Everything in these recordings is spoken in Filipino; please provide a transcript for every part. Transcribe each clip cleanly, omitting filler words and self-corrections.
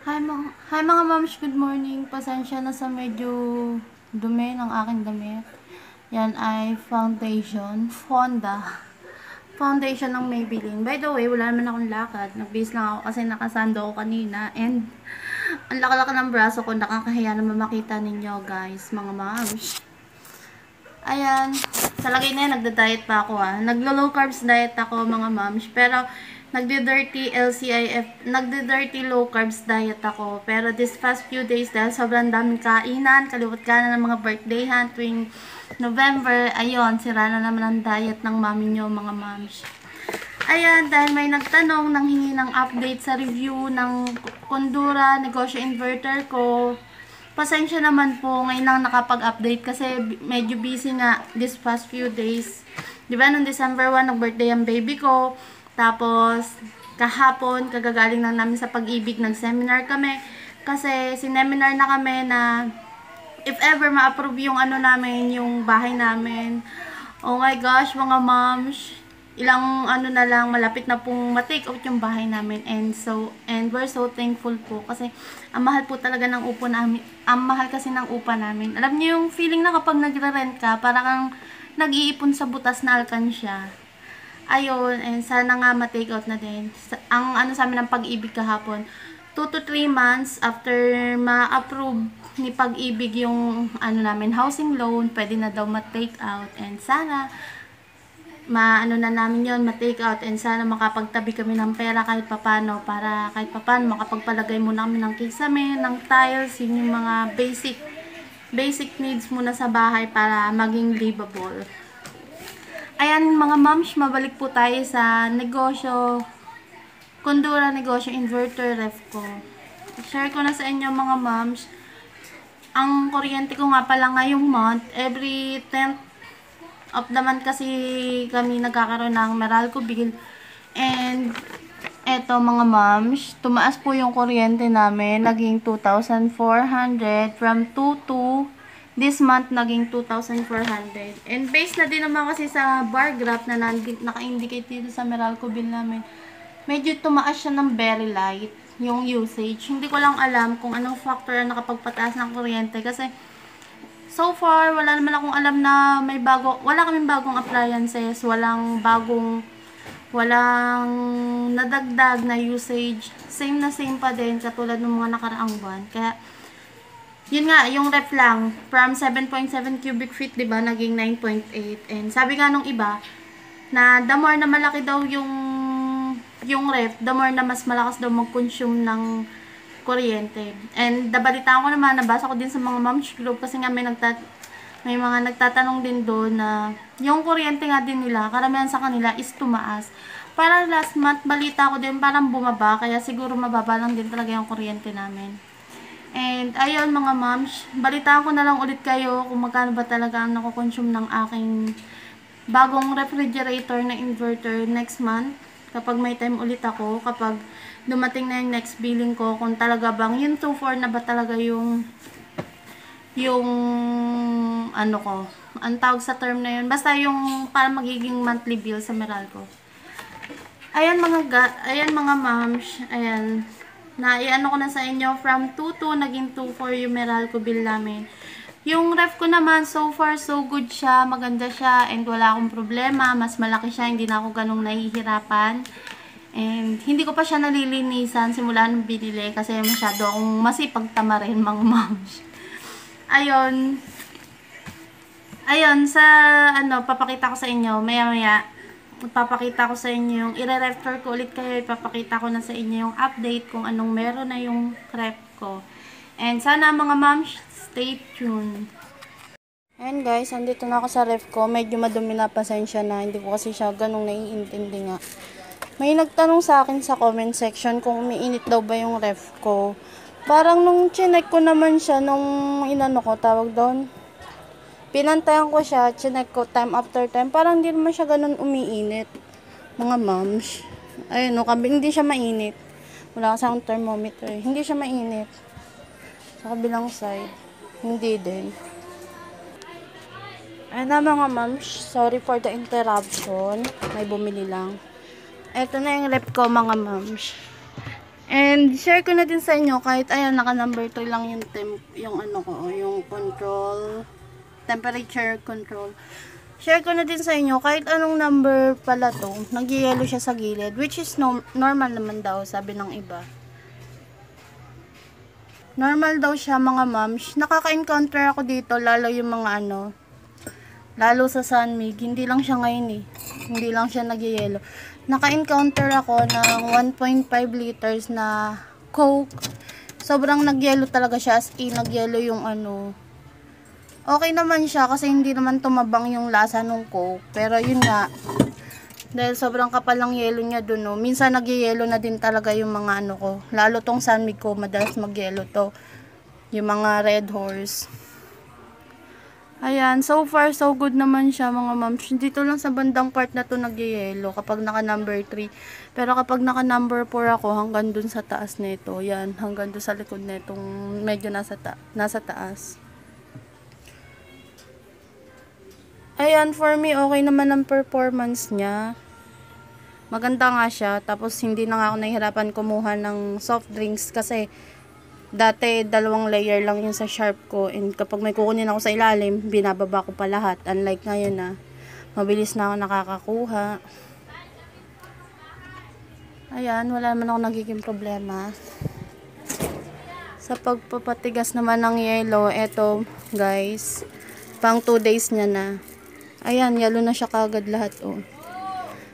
Hi mga moms, good morning. Pasensya na sa medyo dumi ng aking damit. Yan ay Foundation ng Maybelline. By the way, wala naman akong lakad. Nagbihis lang ako kasi nakasando ako kanina. And ang laki-laki ng braso ko. Nakakahiya naman makita ninyo guys, mga moms. Ayan. Sa lagay na yan, nagda-diet pa ako Naglo-low carbs diet ako mga moms. Pero nagdi-dirty low carbs diet ako. Pero this past few days, dahil sobrang daming kainan, kaliwat ka na ng mga birthdayhan tuwing November, ayun, sira na naman ang diet ng mami nyo, mga moms. Ayan, dahil may nagtanong, nanghingi ng update sa review ng Kondura negosyo inverter ko. Pasensya naman po, ngayon lang nakapag-update kasi medyo busy nga this past few days. Diba, noong December 1, nag-birthday ang baby ko. Tapos, kahapon, kagagaling lang namin sa Pag-ibig, nag-seminar kami. Kasi, sineminar na kami na if ever ma-approve yung ano namin, yung bahay namin. Oh my gosh, mga moms, ilang ano na lang, malapit na pong ma-take out yung bahay namin. And we're so thankful po kasi ang mahal po talaga ng upo namin. Ang mahal kasi ng upa namin. Alam niyo yung feeling na kapag nagre-rent ka, parang kang nag-iipon sa butas na alkansya. Ayun, and sana nga ma-take out na din. Ang ano sa amin ng Pag-ibig kahapon, 2 to 3 months after ma-approve ni Pag-ibig yung ano namin, housing loan, pwede na daw ma-take out. And sana maano na namin yon, ma-take out, and sana makapagtabi kami ng pera kahit papano para kahit papano makapagpalagay muna kami ng kisame, ng tiles, yun yung mga basic needs muna sa bahay para maging livable. Ayan mga moms, mabalik po tayo sa negosyo, Kondura negosyo inverter ref ko. Share ko na sa inyo mga moms, ang kuryente ko nga pala ngayong month, every 10th of the month kasi kami nagkakaroon ng Meralco bill. And eto mga moms, tumaas po yung kuryente namin, naging 2,400 from 2 this month naging 2,400. And based na din naman kasi sa bar graph na naka-indicate dito sa Meralco bill namin, medyo tumaas siya ng very light yung usage. Hindi ko lang alam kung anong factor ang nakapagpataas ng kuryente kasi so far, wala naman akong alam na wala kaming bagong appliances, walang nadagdag na usage. Same na same pa din katulad ng mga nakaraang buwan. Kaya yun nga, yung ref lang, from 7.7 cubic feet, diba, naging 9.8. And sabi nga nung iba, na the more na malaki daw yung ref, the more na mas malakas daw mag-consume ng kuryente. And nabalitaan ko naman, nabasa ko din sa mga moms group, kasi nga may mga nagtatanong din doon na yung kuryente nga din nila, karamihan sa kanila is tumaas. Para last month, balita ko din, parang bumaba, kaya siguro mababa lang din talaga yung kuryente namin. And ayun mga moms, balitaan ko na lang ulit kayo kung magkano ba talaga ang nakoconsume ng aking bagong refrigerator na inverter next month. Kapag may time ulit ako, kapag dumating na yung next billing ko, kung talaga bang yung 2.4 na ba talaga yung ano ko, ang tawag sa term na yun, basta yung para magiging monthly bill sa Meralco. Ayan mga moms, ayan. Na-iano ko na sa inyo, from 2.2 naging 2.4 yung Meralco bill namin. Yung ref ko naman, so far so good siya, maganda siya, and wala akong problema, mas malaki siya, hindi na ako ganong nahihirapan. And hindi ko pa siya nalilinisan simula nung binili kasi masyado akong masipag tamarin mga moms. Ayun, papakita ko sa inyo, maya-maya, papakita ko sa inyo yung i-refer ko ulit kayo, ipapakita ko na sa inyo yung update kung anong meron na yung ref ko. And sana mga moms, stay tuned. And guys, andito na ako sa ref ko. Medyo madumi na, pasensya na. Hindi ko kasi siya ganong naiintindi nga. May nagtanong sa akin sa comment section kung umiinit daw ba yung ref ko. Parang nung chinek ko naman siya, nung inano ko, tawag doon, pinantayan ko siya, chinek ko time after time, parang hindi naman siya ganun umiinit. Mga moms. Ayun, no, hindi siya mainit. Wala kasi akong thermometer. Hindi siya mainit. Sa kabilang side, hindi din. Ayun na mga moms, sorry for the interruption. May bumili lang. Ito na yung ref ko mga moms. And share ko na din sa inyo kahit ayan naka number 2 lang yung yung ano ko, yung control, temperature control. Share ko na din sa inyo kahit anong number pala to, nag-yellow siya sa gilid, which is normal naman daw, sabi ng iba. Normal daw siya mga moms. Nakaka-encounter ako dito, lalo yung mga ano, lalo sa Sunmig, hindi lang siya ngayon eh. Hindi lang siya nag-yellow. Naka-encounter ako ng 1.5 liters na Coke. Sobrang nag-yellow talaga siya, as in nag-yellow yung ano. Okay naman siya kasi hindi naman tumabang yung lasa ng Coke. Pero yun nga, dahil sobrang kapal ng yellow niya dun, no. Minsan nag-yellow na din talaga yung mga ano ko. Lalo tong Sunmig ko, madalas mag-yellow to. Yung mga Red Horse. Ayan, so far so good naman siya mga moms. Dito lang sa bandang part na to nag-yellow kapag naka number 3. Pero kapag naka number 4 ako, hanggang dun sa taas nito. Yan, hanggang dun sa likod netong medyo nasa taas. Ayan, for me, okay naman ang performance niya. Maganda nga siya. Tapos, hindi na nga ako nahihirapan kumuha ng soft drinks kasi dati, 2 layer lang yun sa Sharp ko. And kapag may kukunin ako sa ilalim, binababa ko pa lahat. Unlike ngayon na, mabilis na ako nakakakuha. Ayan, wala naman ako nagiging problema. Sa pagpapatigas naman ng yellow, eto guys, pang 2 days niya na. Ayan, yellow na siya kagad lahat, oh.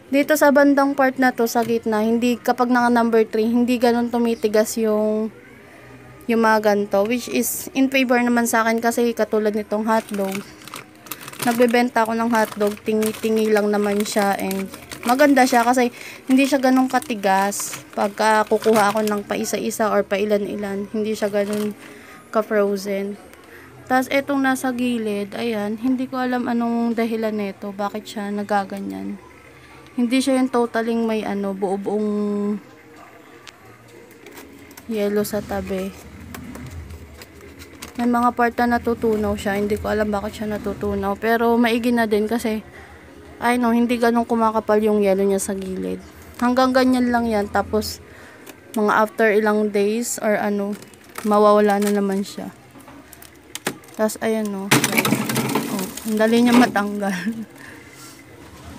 Dito sa bandang part na to, sa gitna, hindi, kapag naka number 3, hindi ganun tumitigas yung mga ganito, which is in favor naman sa akin kasi katulad nitong hotdog. Nagbebenta ako ng hotdog, tingi-tingi lang naman siya and maganda siya kasi hindi siya ganun katigas. Pagka kukuha ako ng paisa-isa or pailan-ilan, hindi siya ganun ka-frozen. Tapos etong nasa gilid, ayan, hindi ko alam anong dahilan nito, bakit siya nagaganyan. Hindi siya yung totaling may ano, buo-buong yellow sa tabi. May mga part na natutunaw siya. Hindi ko alam bakit siya natutunaw. Pero maigi na din kasi ay no, hindi ganun kumakapal yung yellow niya sa gilid. Hanggang ganyan lang yan. Tapos mga after ilang days or ano, mawawala na naman siya. Tapos ayan no. Oh, ang dali niya matanggal.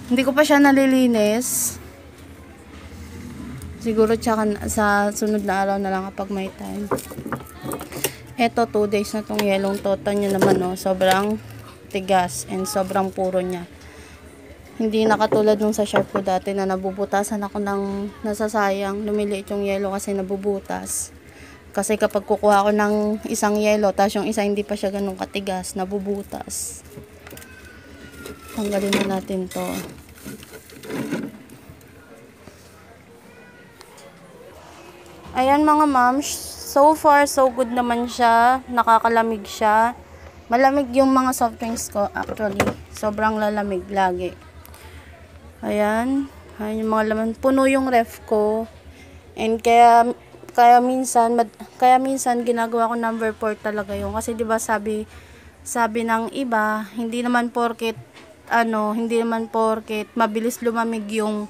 Hindi ko pa siya nalilinis. Siguro tsaka sa sunod na araw na lang kapag may time. Eto, 2 days na tong yellow tota niya naman, no. Sobrang tigas and sobrang puro niya. Hindi na katulad nung sa Sharp ko dati na nabubutasan ako ng nasasayang. Lumiliit yung yellow kasi nabubutas. Kasi kapag kukuha ako ng isang yellow, tapos yung isa hindi pa siya ganun katigas, nabubutas. Tanggalin na natin to. Ayan mga moms. So far, so good naman siya. Nakakalamig siya. Malamig yung mga soft drinks ko actually. Sobrang lalamig lagi. Ayan. Ayan yung mga laman. Puno yung ref ko. And kaya minsan ginagawa ko number 4 talaga yun. Kasi 'di ba sabi ng iba, hindi naman porket mabilis lumamig yung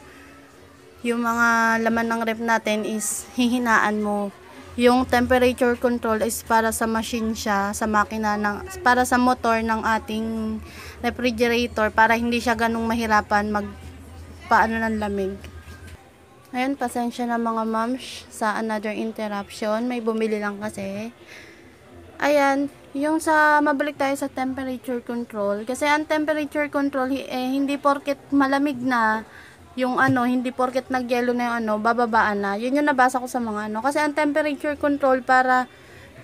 mga laman ng ref natin is hihinaan mo. Yung temperature control is para sa machine siya, sa makina para sa motor ng ating refrigerator para hindi siya ganung mahirapan magpaano ng lamig. Ayun, pasensya na mga moms sa another interruption. May bumili lang kasi. Ayan, yung mabalik tayo sa temperature control. Kasi ang temperature control, hindi porket malamig na, yung hindi porket nag-yellow na yung bababaan na. Yun yung nabasa ko sa mga Kasi ang temperature control para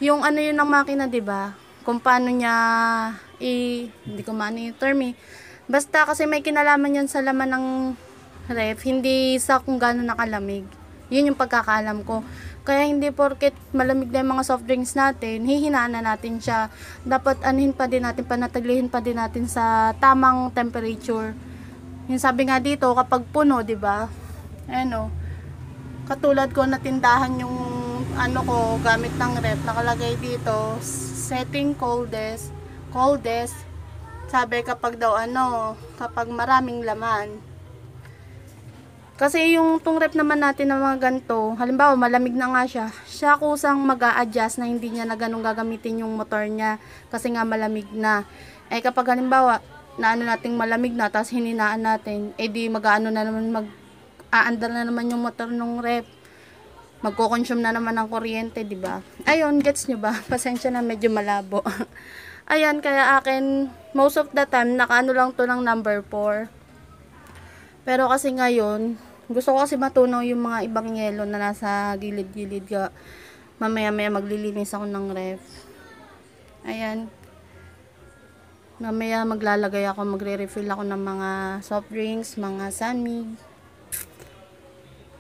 yung yun ng makina, 'di ba? Kung paano niya hindi ko maano yung term eh. Basta kasi may kinalaman yan sa laman ng ref, hindi sa kung gaano nakalamig. Yun yung pagkakaalam ko. Kaya hindi porket malamig na yung mga soft drinks natin, hihinaan na natin siya. Dapat panataglihin pa din natin sa tamang temperature. Yung sabi nga dito, kapag puno, 'di ba? Katulad ko natindahan yung ko gamit ng ref, nakalagay dito, setting coldest. Sabi kapag daw kapag maraming laman. Kasi yung tong rep naman natin na mga ganito, halimbawa malamig na nga siya kusang mag-a-adjust na hindi niya na ganun gagamitin yung motor niya kasi nga malamig na. Eh kapag halimbawa na ano nating malamig na tapos hininaan natin, eh di mag-aano na naman, mag-aandar na naman yung motor ng rep. Magko-consume na naman ng kuryente, di ba? Ayun, gets nyo ba? Pasensya na, medyo malabo. Ayan, kaya akin, most of the time, nakaano lang to ng number 4. Pero kasi ngayon, gusto ko kasi matunaw yung mga ibang yelo na nasa gilid-gilid. Mamaya-maya maglilinis ako ng ref. Ayan. Mamaya maglalagay ako, magre-refill ako ng mga soft drinks, mga Sunmig.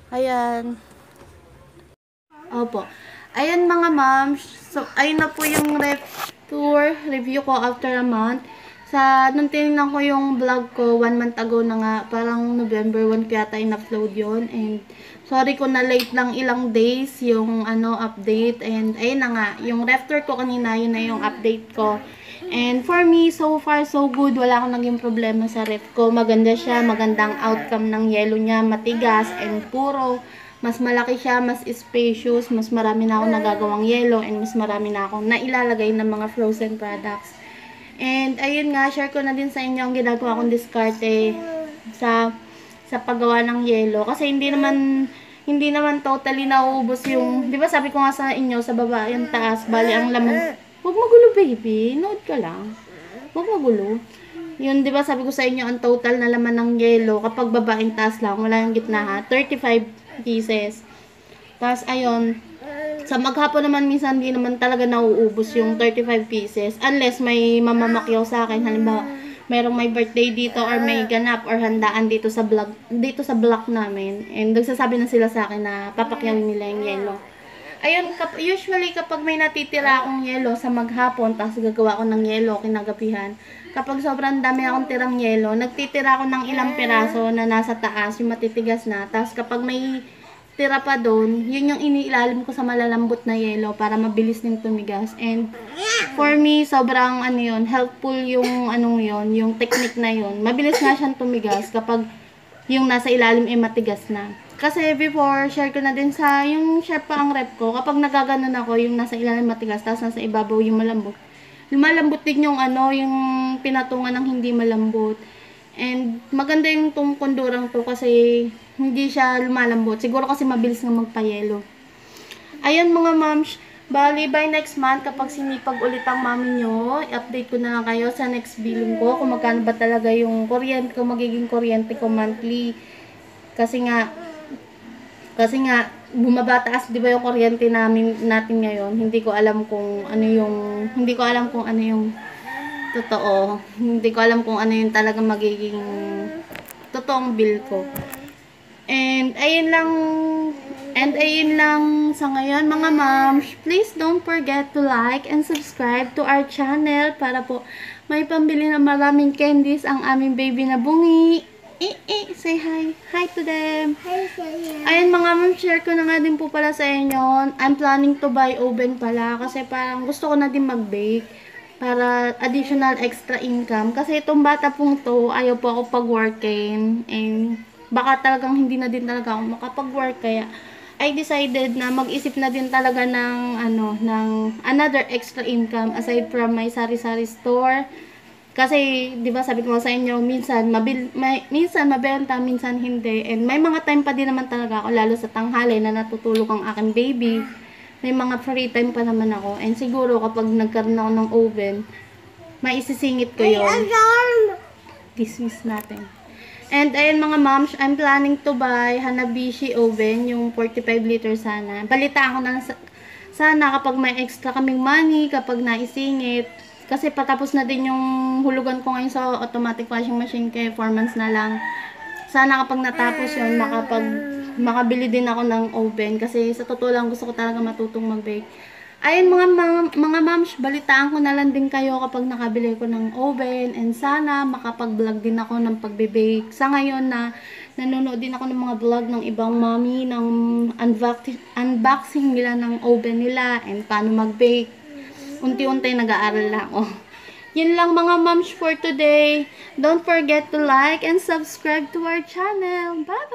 Ayan. Opo. Ayan mga ma'am. So, ayun na po yung ref tour review ko after a month. Nung tinignan ko yung vlog ko, 1 month ago na nga, parang November 1 kaya tayo na-upload yun. And, sorry ko na late lang ilang days yung update. And, ayun na nga, yung ref tour ko kanina, yun na yung update ko. And, for me, so far, so good. Wala akong naging problema sa ref ko. Maganda siya, magandang outcome ng yelo niya, matigas and puro. Mas malaki siya, mas spacious, mas marami na akong nagagawang yelo, and mas marami na akong nailalagay ng mga frozen products. And, ayun nga, share ko na din sa inyo ang ginagawa kong diskarte sa paggawa ng yelo. Kasi hindi naman totally nauubos yung, di ba sabi ko nga sa inyo, sa baba, yung taas, bali ang laman. Huwag magulo, baby. Nood ka lang. Huwag magulo. Yun, di ba sabi ko sa inyo, ang total na laman ng yelo, kapag babaeng taas lang, wala yung gitna ha, 35 pieces. Tapos, ayun, sa maghapon naman, minsan di naman talaga nauubos yung 35 pieces. Unless may mamamakyaw sa akin. Halimbawa, mayroong may birthday dito or may ganap or handaan dito sa block namin. And nagsasabi na sila sa akin na papakyawin nila yung yelo. Ayun, usually kapag may natitira akong yelo sa maghapon, tapos gagawa ko ng yelo kinagabihan, kapag sobrang dami akong tirang yelo, nagtitira ako ng ilang piraso na nasa taas, yung matitigas na. Tapos kapag may tira pa doon, yun yung iniilalim ko sa malalambot na yelo para mabilis din tumigas. And for me, sobrang helpful yung yung technique na yun. Mabilis nga siyang tumigas kapag yung nasa ilalim ay matigas na. Kasi before, share ko na din sa yung share pa ang rep ko, kapag nagaganon ako, yung nasa ilalim matigas, tapos nasa ibabaw yung malambot. Lumalambot din yung yung pinatungan ng hindi malambot. And maganda yung tong kondurang to kasi hindi siya lumalambot. Siguro kasi mabilis nga magpayelo. Ayun mga moms, bali by next month kapag sinipag ulit ang mami nyo, i-update ko na lang kayo sa next billing ko kung magkano ba talaga yung kuryente ko, magiging kuryente ko monthly. Kasi nga bumabataas 'di ba yung kuryente natin ngayon. Hindi ko alam kung ano yung totoo. Hindi ko alam kung ano yung talaga magiging totoong bill ko. And ayun lang sa ngayon mga moms. Please don't forget to like and subscribe to our channel para po may pambili na maraming candies ang aming baby na bungi. Say hi. Hi to them. Hi, Saya. Ayun mga moms, share ko na nga din po pala sa inyo. I'm planning to buy oven pala kasi parang gusto ko na din mag-bake para additional extra income. Kasi itong bata pong to, ayaw po ako pag-workin. And baka talagang hindi na din talaga ako makapag-work. Kaya I decided na mag-isip na din talaga ng another extra income aside from my sari-sari store. Kasi, di ba sabi ko sa inyo, minsan mabenta, minsan hindi. And may mga time pa din naman talaga ako, lalo sa tanghali na natutulog ang aking baby. May mga free time pa naman ako. And siguro kapag nagkaroon ako ng oven, maisisingit ko yun. Dismiss natin. And ayun mga moms, I'm planning to buy Hanabishi oven, yung 45 liters sana. Balitaan ko na sana kapag may extra kaming money, kapag naisingit. Kasi patapos na din yung hulugan ko ngayon sa automatic washing machine kaya 4 months na lang. Sana kapag natapos yun, makabili din ako ng oven. Kasi sa totoo lang gusto ko talaga matutong mag-bake. Ayun mga moms, balitaan ko na lang din kayo kapag nakabili ko ng oven. And sana makapag-vlog din ako ng pagbe-bake. Sa ngayon na nanonood din ako ng mga vlog ng ibang mommy, ng unboxing nila ng oven nila and paano mag-bake. Unti-unti nag-aaral lang ako. Yun lang mga moms for today. Don't forget to like and subscribe to our channel. Bye-bye!